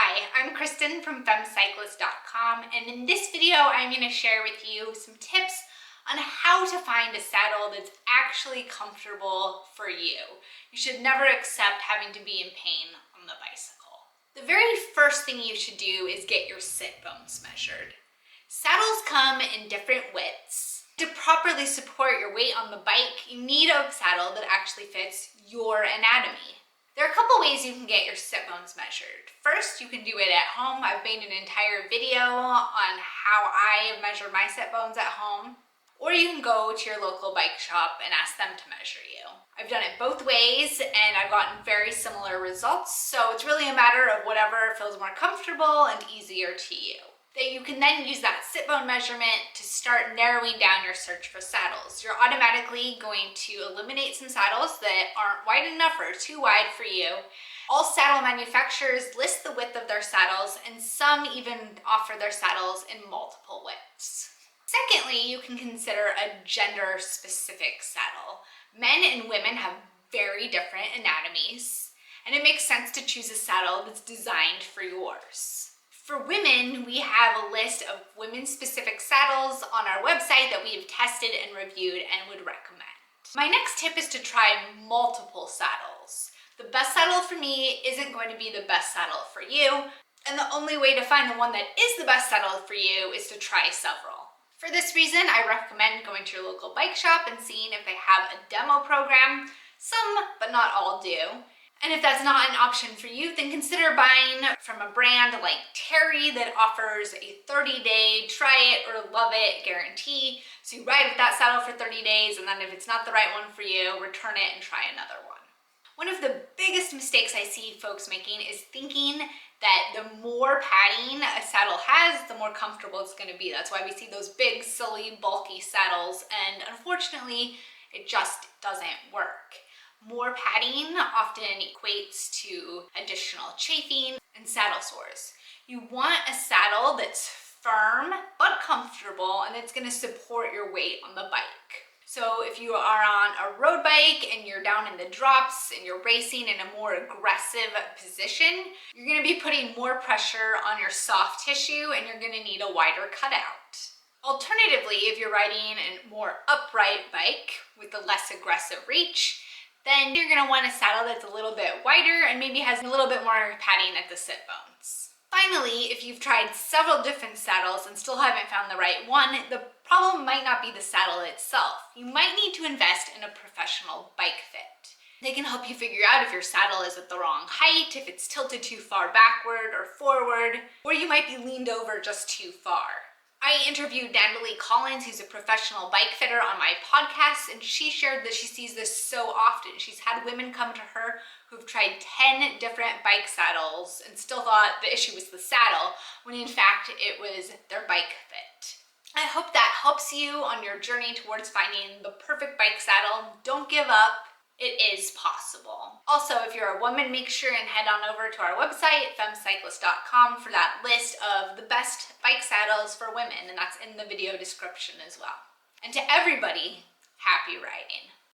Hi, I'm Kristen from Cyclist.com, and in this video I'm going to share with you some tips on how to find a saddle that's actually comfortable for you. You should never accept having to be in pain on the bicycle. The very first thing you should do is get your sit bones measured. Saddles come in different widths. To properly support your weight on the bike, you need a saddle that actually fits your anatomy. There are a couple ways you can get your sit bones measured. First, you can do it at home. I've made an entire video on how I measure my sit bones at home. Or you can go to your local bike shop and ask them to measure you. I've done it both ways and I've gotten very similar results, so it's really a matter of whatever feels more comfortable and easier to you. That you can then use that sit bone measurement to start narrowing down your search for saddles. You're automatically going to eliminate some saddles that aren't wide enough or too wide for you. All saddle manufacturers list the width of their saddles, and some even offer their saddles in multiple widths. Secondly, you can consider a gender-specific saddle. Men and women have very different anatomies, and it makes sense to choose a saddle that's designed for yours. For women, we have a list of women-specific saddles on our website that we have tested and reviewed and would recommend. My next tip is to try multiple saddles. The best saddle for me isn't going to be the best saddle for you, and the only way to find the one that is the best saddle for you is to try several. For this reason, I recommend going to your local bike shop and seeing if they have a demo program. Some, but not all, do. And if that's not an option for you, then consider buying from a brand like Terry that offers a 30-day try it or love it guarantee. So you ride with that saddle for 30 days, and then if it's not the right one for you, return it and try another one. One of the biggest mistakes I see folks making is thinking that the more padding a saddle has, the more comfortable it's going to be. That's why we see those big, silly, bulky saddles, and unfortunately, it just doesn't work. More padding often equates to additional chafing and saddle sores. You want a saddle that's firm but comfortable, and it's going to support your weight on the bike. So if you are on a road bike and you're down in the drops and you're racing in a more aggressive position, you're going to be putting more pressure on your soft tissue and you're going to need a wider cutout. Alternatively, if you're riding a more upright bike with a less aggressive reach, then you're going to want a saddle that's a little bit wider and maybe has a little bit more padding at the sit bones. Finally, if you've tried several different saddles and still haven't found the right one, the problem might not be the saddle itself. You might need to invest in a professional bike fit. They can help you figure out if your saddle is at the wrong height, if it's tilted too far backward or forward, or you might be leaned over just too far. I interviewed Natalie Collins, who's a professional bike fitter, on my podcast, and she shared that she sees this so often. She's had women come to her who've tried 10 different bike saddles and still thought the issue was the saddle, when in fact it was their bike fit. I hope that helps you on your journey towards finding the perfect bike saddle. Don't give up. It is possible. Also, if you're a woman, make sure and head on over to our website, femmecyclist.com, for that list of the best bike saddles for women, and that's in the video description as well. And to everybody, happy riding.